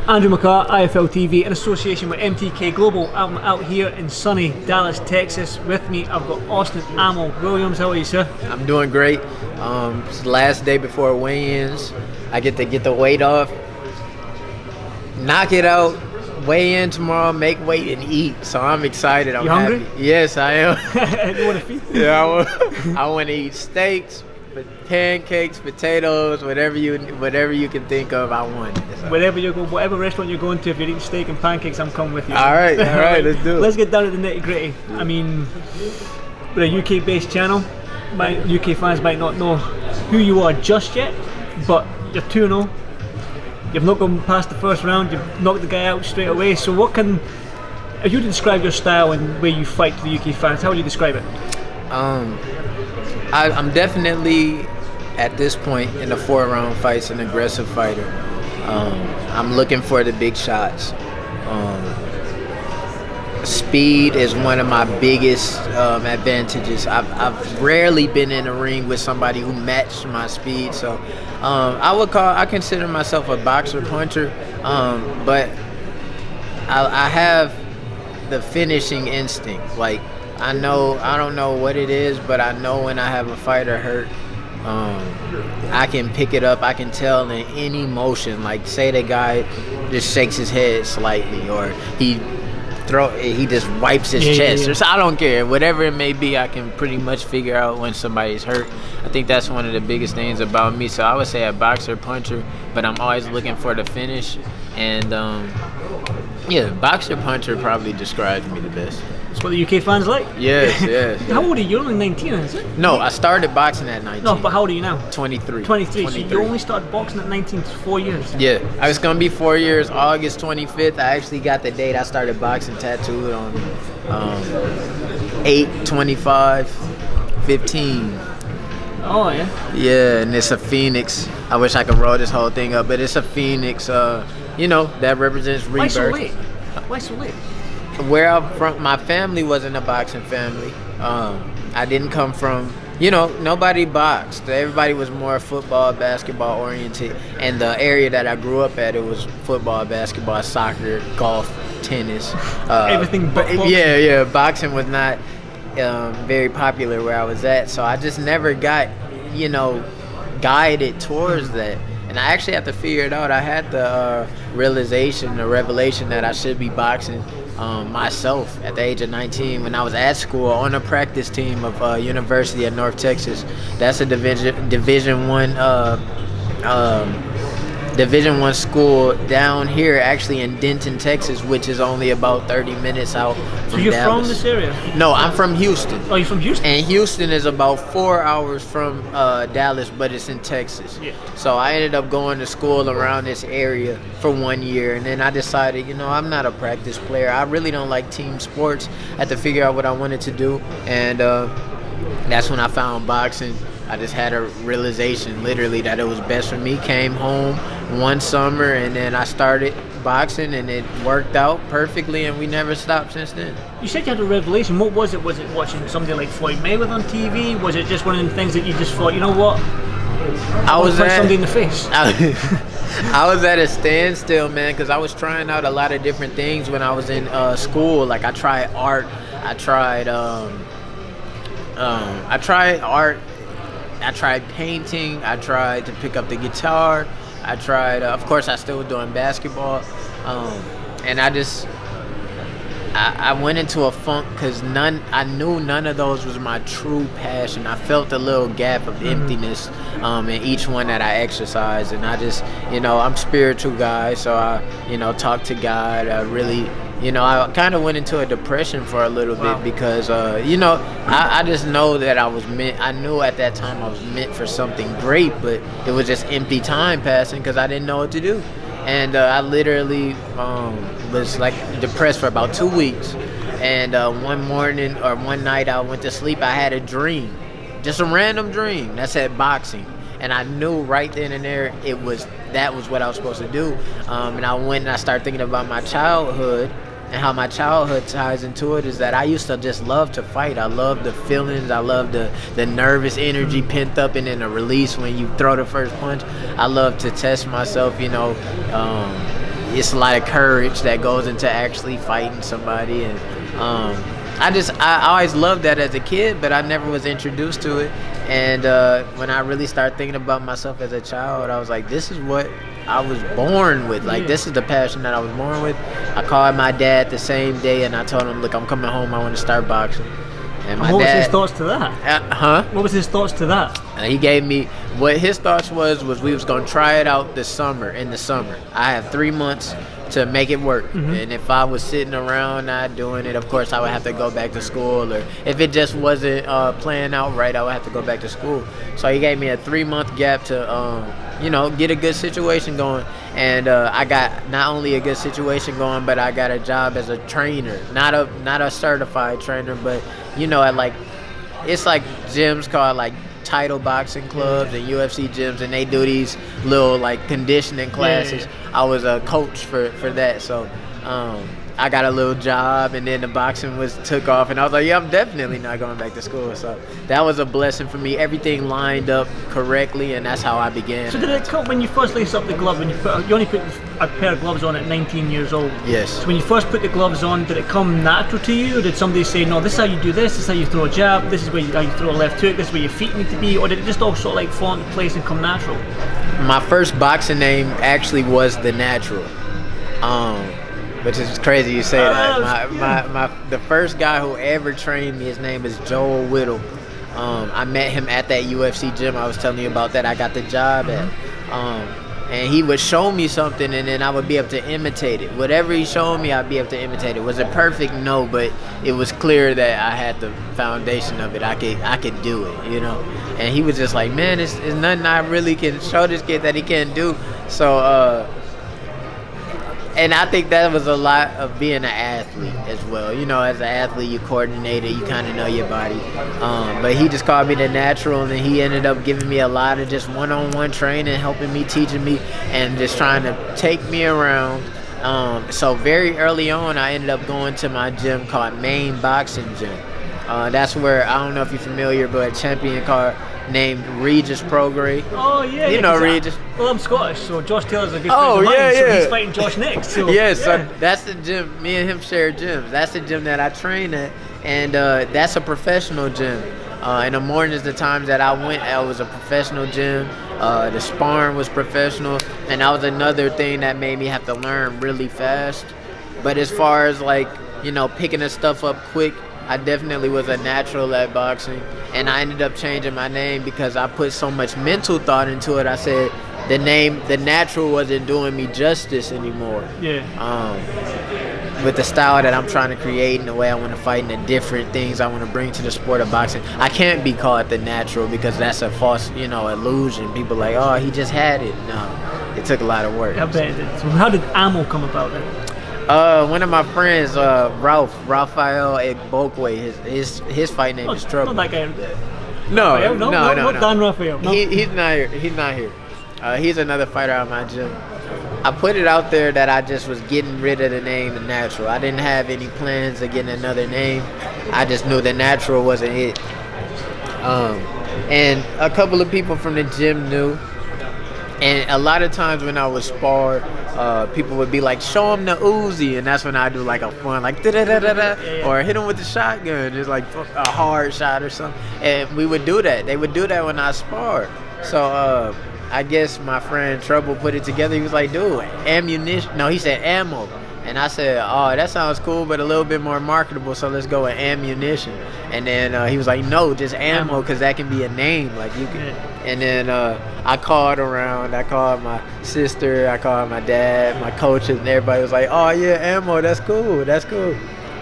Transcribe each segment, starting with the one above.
Andrew McCART, IFL TV, in association with MTK Global. I'm out here in sunny Dallas, Texas. With me, I've got Austin Amel Williams. How are you, sir? I'm doing great. It's the last day before weigh-ins. I get to get the weight off, knock it out, weigh in tomorrow, make weight, and eat. So I'm excited. I'm hungry? Happy. Yes, I am. You want to feed? Yeah, I want to eat steaks, pancakes, potatoes, whatever you can think of. I want it. So. Whatever restaurant you're going to, if you're eating steak and pancakes, I'm coming with you. All right, let's do it. Let's get down to the nitty gritty. I mean, we're a UK-based channel. My UK fans might not know who you are just yet, but you're 2-0. You've not gone past the first round. You've knocked the guy out straight away. So if you were to describe your style and way you fight to the UK fans, how would you describe it? I'm definitely, at this point in the 4-round fights, an aggressive fighter. I'm looking for the big shots. Speed is one of my biggest advantages. I've rarely been in a ring with somebody who matched my speed, so I consider myself a boxer puncher, but I have the finishing instinct. Like I don't know what it is, but I know when I have a fighter hurt, I can pick it up. I can tell in any motion. Like say the guy just shakes his head slightly, or he just wipes his chest. Yeah. So I don't care. Whatever it may be, I can pretty much figure out when somebody's hurt. I think that's one of the biggest things about me. So I would say a boxer puncher, but I'm always looking for the finish. And boxer puncher probably describes me the best. That's what the UK fans like? Yes. How old are you? You're only 19, is it? No, I started boxing at 19. No, but how old are you now? 23. 23. So you only started boxing at 19, it's 4 years. Yeah, it's going to be 4 years, August 25th. I actually got the date I started boxing tattooed on 8/25/15. Oh, yeah? Yeah, and it's a phoenix. I wish I could roll this whole thing up, but it's a phoenix, that represents rebirth. Why so late? Why so late? Where I'm from, my family wasn't a boxing family. I didn't come from, nobody boxed. Everybody was more football, basketball oriented. And the area that I grew up at, it was football, basketball, soccer, golf, tennis. Everything but boxing. Yeah. Boxing was not very popular where I was at. So I just never got, guided towards that. And I actually have to figure it out. I had the revelation that I should be boxing myself at the age of 19 when I was at school on a practice team of University of North Texas. That's a Division One school down here, actually in Denton, Texas, which is only about 30 minutes out from Dallas. So you're from this area? No, I'm from Houston. Oh, you're from Houston? And Houston is about 4 hours from Dallas, but it's in Texas. Yeah. So I ended up going to school around this area for 1 year, and then I decided, I'm not a practice player. I really don't like team sports. I had to figure out what I wanted to do, and that's when I found boxing. I just had a realization, literally, that it was best for me. Came home one summer, and then I started boxing, and it worked out perfectly, and we never stopped since then. You said you had a revelation. What was it? Was it watching somebody like Floyd Mayweather on TV? Was it just one of the things that you just thought, you know what? I was punch somebody in the face. I was at a standstill, man, because I was trying out a lot of different things when I was in school. Like I tried art. I tried art. I tried painting. I tried to pick up the guitar. I tried, of course, I still was doing basketball. And I went into a funk because I knew none of those was my true passion. I felt a little gap of emptiness in each one that I exercised. And I just, I'm a spiritual guy, so I, talk to God. I really, I kind of went into a depression for a little bit because, I just know that I knew at that time I was meant for something great, but it was just empty time passing because I didn't know what to do. And I literally was like depressed for about 2 weeks. And one night I went to sleep, I had a dream, just a random dream that said boxing. And I knew right then and there that was what I was supposed to do. And I went and I started thinking about my childhood. And how my childhood ties into it is that I used to just love to fight. I love the feelings. I love the nervous energy pent up and then the release when you throw the first punch. I love to test myself, it's a lot of courage that goes into actually fighting somebody, and I always loved that as a kid, but I never was introduced to it. And when I really started thinking about myself as a child, I was like, this is what I was born with. Like, this is the passion that I was born with. I called my dad the same day, and I told him, look, I'm coming home. I want to start boxing. And my what dad, was his thoughts to that? What was his thoughts to that? He gave me, what his thoughts was we was going to try it out in the summer. I have 3 months to make it work. And if I was sitting around not doing it, of course I would have to go back to school, or if it just wasn't playing out right, I would have to go back to school. So he gave me a 3-month gap to get a good situation going. And I got not only a good situation going, but I got a job as a trainer, not a certified trainer, but it's like gyms called like title boxing clubs and UFC gyms, and they do these little like conditioning classes. I was a coach for that, so I got a little job, and then the boxing took off, and I was like, yeah, I'm definitely not going back to school. So that was a blessing for me. Everything lined up correctly, and that's how I began. So did it come when you first laced up the glove, when you only put a pair of gloves on at 19 years old? Yes. So when you first put the gloves on, did it come natural to you, or did somebody say, no, this is how you do this is how you throw a jab, this is how you throw a left hook, this is where your feet need to be, or did it just all sort of like fall into place and come natural? My first boxing name actually was The Natural. Which is crazy you say that. The first guy who ever trained me, his name is Joel Whittle. I met him at that UFC gym I was telling you about that I got the job at. And he would show me something, and then I would be able to imitate it. Whatever he showed me, I'd be able to imitate it. Was it perfect? No, but it was clear that I had the foundation of it. I could do it, And he was just like, man, it's nothing I really can show this kid that he can't do. So, and I think that was a lot of being an athlete as well. As an athlete, you coordinate it, you kind of know your body. But he just called me The Natural, and then he ended up giving me a lot of just one-on-one training, helping me, teaching me, and just trying to take me around. So very early on, I ended up going to my gym called Maine Boxing Gym. That's where, I don't know if you're familiar, but a champion named Regis Prograis. Oh yeah, you know Regis. Well, I'm Scottish, so Josh Taylor's a good friend of mine, so he's fighting Josh next. So, So that's the gym. Me and him share gyms. That's the gym that I train at, and that's a professional gym. In the mornings, the times that I went, it was a professional gym. The sparring was professional, and that was another thing that made me have to learn really fast. But as far as picking the stuff up quick, I definitely was a natural at boxing, and I ended up changing my name because I put so much mental thought into it. I said the name The Natural wasn't doing me justice anymore. With the style that I'm trying to create and the way I want to fight and the different things I want to bring to the sport of boxing, I can't be called The Natural because that's a false, illusion. People are like, oh, he just had it. No, it took a lot of work. I bet it did. So how did ammo come about then? One of my friends, Rafael Egbokwe, his fight name is Trouble. Not that guy. No. Not Dan Rafael. No. He's not here. He's another fighter out of my gym. I put it out there that I just was getting rid of the name The Natural. I didn't have any plans of getting another name. I just knew The Natural wasn't it. And a couple of people from the gym knew. And a lot of times when I would spar, people would be like, show him the Uzi, and that's when I do like a fun, like da-da-da-da-da, or hit him with the shotgun, just like a hard shot or something. And we would do that. They would do that when I sparred. So I guess my friend Trouble put it together. He was like, dude, ammunition. No, he said ammo. And I said, oh, that sounds cool, but a little bit more marketable, so let's go with ammunition. And then he was like, no, just ammo, because that can be a name. Like you can. And then I called around. I called my sister. I called my dad, my coaches, and everybody was like, oh, yeah, ammo, that's cool.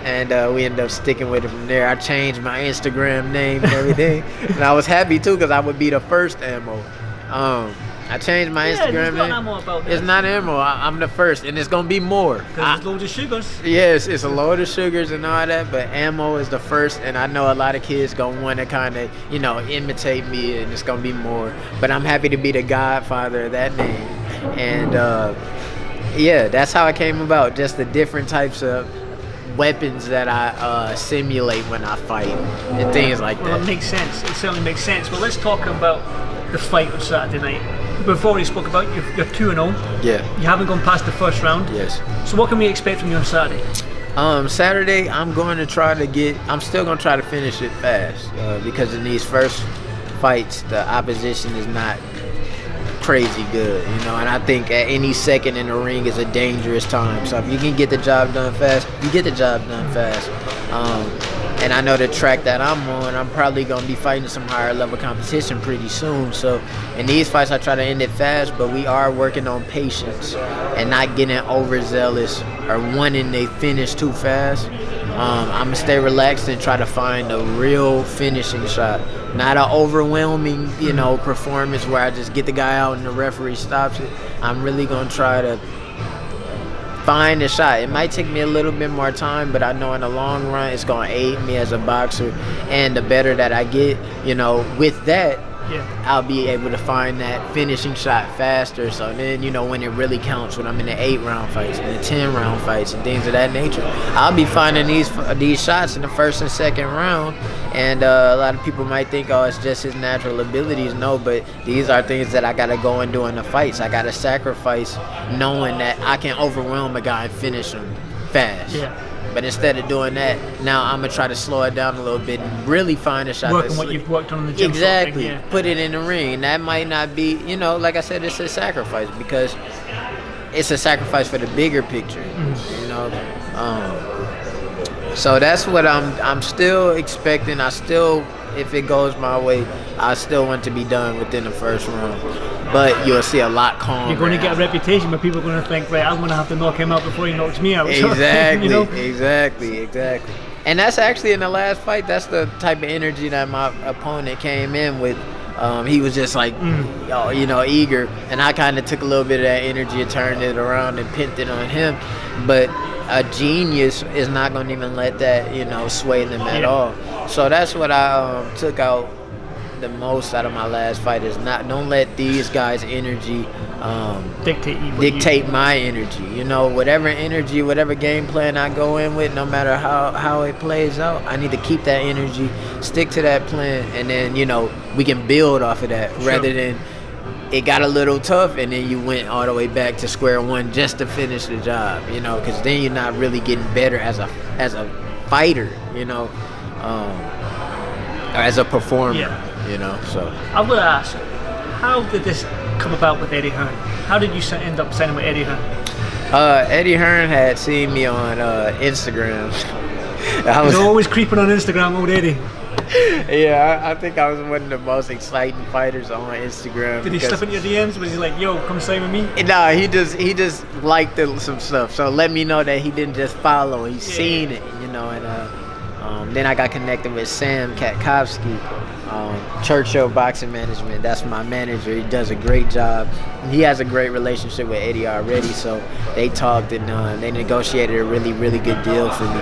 And we ended up sticking with it from there. I changed my Instagram name and everything. And I was happy, too, because I would be the first ammo. I changed my Instagram name. Ammo about that. It's not ammo. I'm the first, and it's gonna be more. Because it's loads of sugars. Yes, it's a load of sugars and all that, but ammo is the first, and I know a lot of kids gonna want to kind of, imitate me, and it's gonna be more. But I'm happy to be the godfather of that name, and that's how it came about. Just the different types of weapons that I simulate when I fight and things like that. Well, it makes sense. It certainly makes sense. Well, let's talk about the fight on Saturday night. before we spoke about you're 2-0. Yeah. You haven't gone past the first round. Yes. So what can we expect from you on Saturday? Saturday, I'm still going to try to finish it fast because in these first fights, the opposition is not crazy good, and I think at any second in the ring is a dangerous time. So if you can get the job done fast, you get the job done fast. And I know the track that I'm on, I'm probably going to be fighting some higher level competition pretty soon. So in these fights, I try to end it fast, but we are working on patience and not getting overzealous or wanting they finish too fast. I'm going to stay relaxed and try to find a real finishing shot. Not an overwhelming, performance where I just get the guy out and the referee stops it. I'm really going to try to find a shot. It might take me a little bit more time, but I know in the long run it's going to aid me as a boxer. And the better that I get, with that, I'll be able to find that finishing shot faster. So then, when it really counts, when I'm in the 8-round fights and the 10-round fights and things of that nature, I'll be finding these shots in the first and second round. And a lot of people might think, oh, it's just his natural abilities. No, but these are things that I got to go and do in the fights. I got to sacrifice knowing that I can overwhelm a guy and finish him fast. Yeah. But instead of doing that, now I'm going to try to slow it down a little bit and really find a shot. Working what you've worked on in the gym. Exactly. Sort of thing, Put it in the ring. That might not be, like I said, it's a sacrifice because it's a sacrifice for the bigger picture, So that's what I'm still expecting. If it goes my way, I still want to be done within the first round. But you'll see a lot calmer. You're going to get a reputation where people are going to think, right, I'm going to have to knock him out before he knocks me out. Exactly, exactly. And that's actually in the last fight, that's the type of energy that my opponent came in with. He was just like, eager. And I kind of took a little bit of that energy and turned it around and pinned it on him. But a genius is not going to even let that, sway them at all. So that's what I took out the most out of my last fight is don't let these guys' energy dictate my energy. Whatever energy, whatever game plan I go in with, no matter how it plays out, I need to keep that energy, stick to that plan, and then we can build off of that rather than it got a little tough and then you went all the way back to square one just to finish the job. Because then you're not really getting better as a fighter, or as a performer. Yeah. So I would ask, how did this come about with Eddie Hearn? How did you end up signing with Eddie Hearn? Eddie Hearn had seen me on Instagram. He's always creeping on Instagram, old Eddie. Yeah, I think I was one of the most exciting fighters on Instagram. Did he slip in your DMs? Was he like, yo, come sign with me? No, he just liked some stuff. So let me know that he didn't just follow. He's seen it, and then I got connected with Sam Katkowski. Churchill Boxing Management, that's my manager. He does a great job. He has a great relationship with Eddie already, so they talked and they negotiated a really, really good deal for me.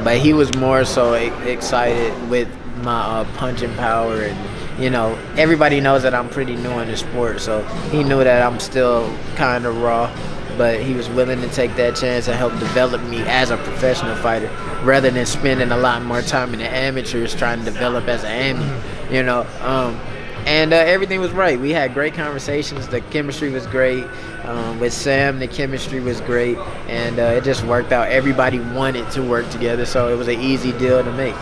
But he was more so excited with my punching power, and everybody knows that I'm pretty new in the sport, so he knew that I'm still kind of raw. But he was willing to take that chance and help develop me as a professional fighter rather than spending a lot more time in the amateurs trying to develop as an amateur, And everything was right. We had great conversations. The chemistry was great. With Sam, the chemistry was great. And it just worked out. Everybody wanted to work together, so it was an easy deal to make.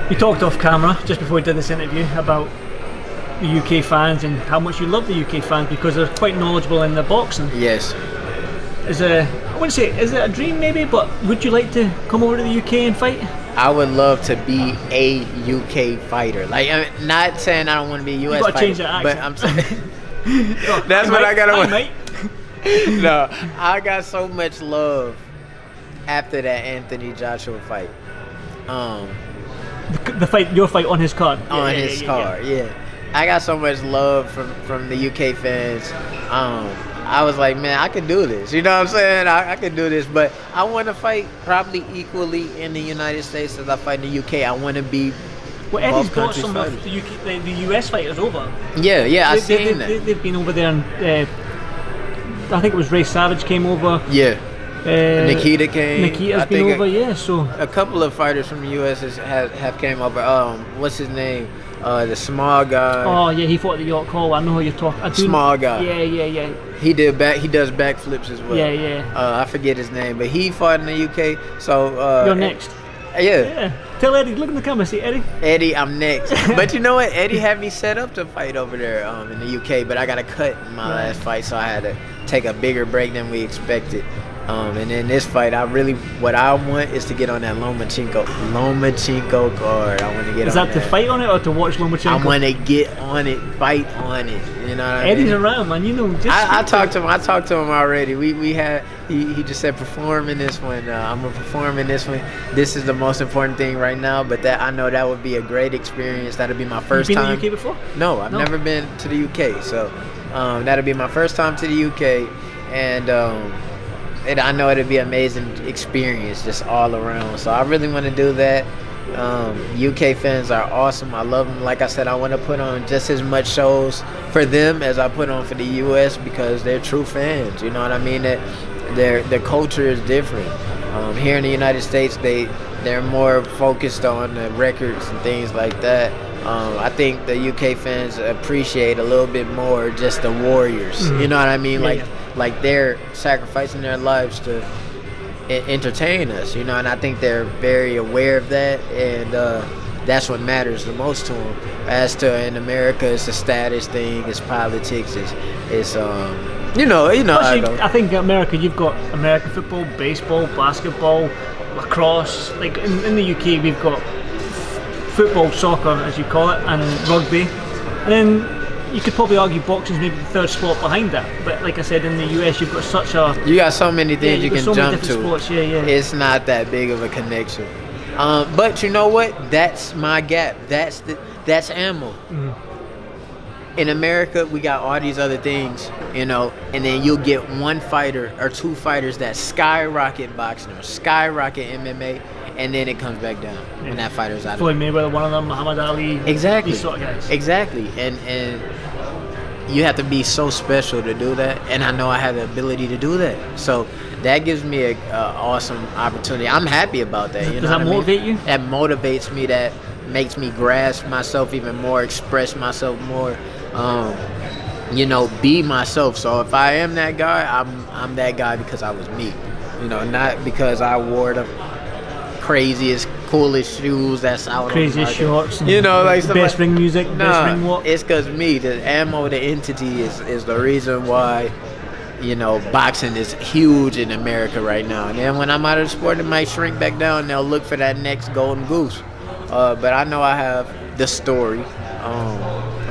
You talked off camera just before we did this interview about the UK fans and how much you love the UK fans because they're quite knowledgeable in the boxing. Yes. Is it a dream maybe, but would you like to come over to the UK and fight? I would love to be a UK fighter. Like, I'm not saying I don't want to be a US fighter, change that but I'm saying that's what I gotta want. No, I got so much love after that Anthony Joshua fight. The fight, your fight on his card. On his card, yeah. I got so much love from the UK fans. I was like, man, I could do this. You know what I'm saying? I could do this, but I want to fight probably equally in the United States as I fight in the UK. I want to be. Well, Eddie's brought some of the US fighters over. Yeah, I've seen that. They've been over there, and I think it was Ray Savage came over. Yeah. Nikita came. Nikita's I been think over, yeah. So a couple of fighters from the U.S. have came over. What's his name? The small guy. oh yeah, he fought at the York Hall. I know who you're talking. Small guy. Yeah. He does backflips as well. Yeah. I forget his name, but he fought in the UK. So You're next. Yeah. Tell Eddie. Look in the camera. See Eddie. Eddie, I'm next. But you know what? Eddie had me set up to fight over there in the UK, but I got a cut in my last fight, so I had to take a bigger break than we expected. And in this fight, what I want is to get on that Lomachenko card. I want to get Is on that to fight on it or to watch Lomachenko? I want to get on it, fight on it. You know what I mean? Eddie's around, man. You know. I talked to him. I talked to him already. He just said perform in this one. I'm gonna perform in this one. This is the most important thing right now. But I know that would be a great experience. That'll be my first time. You been to the UK before? No, I've never been to the UK. So that'll be my first time to the UK, and I know it'll be an amazing experience just all around. So I really want to do that. UK fans are awesome. I love them. Like I said, I want to put on just as much shows for them as I put on for the US because they're true fans. You know what I mean? That their culture is different. Here in the United States, they're more focused on the records and things like that. I think the UK fans appreciate a little bit more just the warriors. You know what I mean? Like they're sacrificing their lives to entertain us, you know, and I think they're very aware of that, and that's what matters the most to them. As to in America, it's a status thing, it's politics, it's you know. I think in America, you've got American football, baseball, basketball, lacrosse. Like in the UK, we've got football, soccer, as you call it, and rugby, and then you could probably argue boxing's maybe the third sport behind that. But like I said, in the US, you've got you got so many things you can jump to. Sports. Yeah. It's not that big of a connection. But you know what? That's my gap. That's ammo. In America, we got all these other things, you know, and then you'll get one fighter or two fighters that skyrocket boxing or skyrocket MMA, and then it comes back down when that fighter's out. Floyd Mayweather, one of them, Muhammad Ali. Exactly. These sort of guys. Exactly. And you have to be so special to do that, and I know I have the ability to do that. So that gives me a awesome opportunity. I'm happy about that. Does that motivate you? That motivates me. That makes me grasp myself even more, express myself more. You know, be myself. So if I am that guy, I'm that guy because I was me. You know, not because I wore the craziest, coolest shoes that's out. Craziest shorts. You know, like best ring music. Best ring what? It's because me, the ammo, the entity is the reason why. You know, boxing is huge in America right now. And then when I'm out of the sport, it might shrink back down. And they'll look for that next golden goose. But I know I have the story.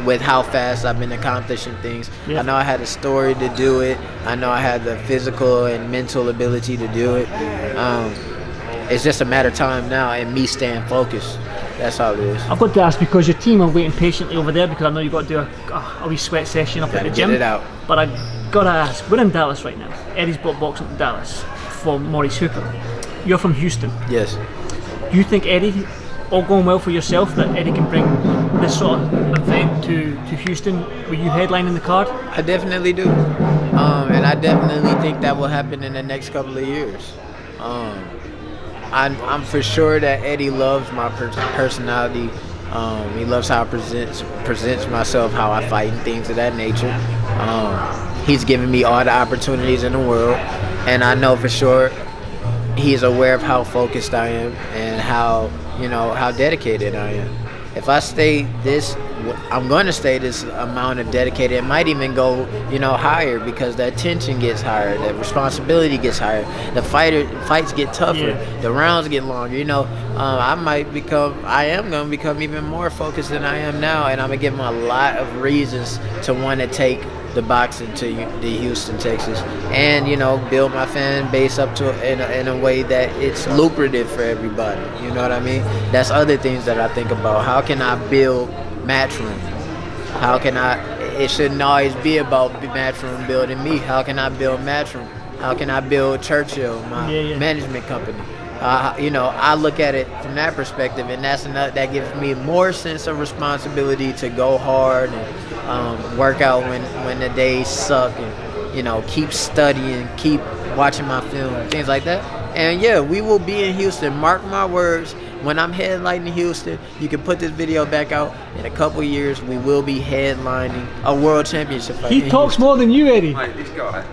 With how fast I've been accomplishing things. Yeah. I know I had a story to do it. I know I had the physical and mental ability to do it. It's just a matter of time now and me staying focused. That's all it is. I've got to ask because your team are waiting patiently over there because I know you've got to do a wee sweat session up at the gym. Get it out. But I got to ask, we're in Dallas right now. Eddie's brought boxing to Dallas for Maurice Hooker. You're from Houston. Yes. Do you think Eddie, all going well for yourself, that Eddie can bring this sort of event to Houston? Were you headlining the card? I definitely do. And I definitely think that will happen in the next couple of years. I'm for sure that Eddie loves my personality. He loves how I presents myself, how I fight and things of that nature. He's given me all the opportunities in the world. And I know for sure he's aware of how focused I am and how dedicated I am. If I stay I'm going to stay this amount of dedicated. It might even go, higher because the attention gets higher, the responsibility gets higher, the fights get tougher, the rounds get longer. I am going to become even more focused than I am now, and I'm going to give him a lot of reasons to want to take the boxing to the Houston, Texas, and build my fan base up to in a way that it's lucrative for everybody. You know what I mean? That's other things that I think about. How can I build Matchroom? It shouldn't always be about Matchroom building me. How can I build Matchroom? How can I build Churchill, my management company? I look at it from that perspective, and that gives me more sense of responsibility to go hard and work out when the days suck, and keep studying, keep watching my film, things like that. And yeah, we will be in Houston. Mark my words. When I'm headlining in Houston, you can put this video back out. In a couple years, we will be headlining a world championship fight. He talks more than you, Eddie. Mate, this guy.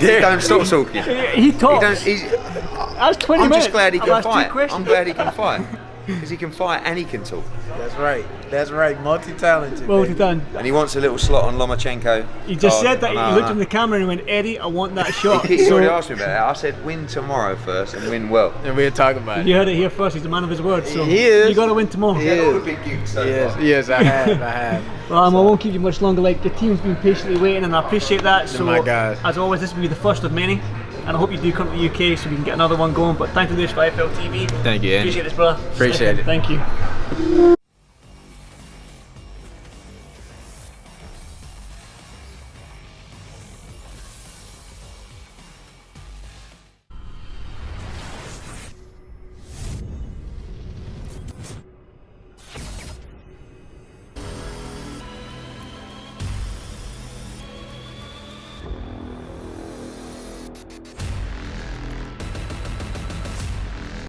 He don't stop talking. He talks. That's 20 I'm minutes. just glad he I've can asked 2 fight. questions. I'm glad he can fight. Because he can fight and he can talk. That's right. That's right. Multi-talented. Well baby. done. And he wants a little slot on Lomachenko. He just card. said that. I know, He looked I in know. the camera and he went, Eddie, I want that shot. He So, already asked me about that. I said win tomorrow first and win well. And we'll talk about it. you heard it here first. He's a man of his word. So He is. you got to win tomorrow. He had all the big gigs so far. Yes, I have. I have. Well, I won't keep you much longer. Like, the team's been patiently waiting, and I appreciate that. So, my guys. as always, this will be the first of many, and I hope you do come to the UK so we can get another one going. But thank you for IFL TV. Thank you, Andy. Appreciate this, brother. Appreciate it. Thank you.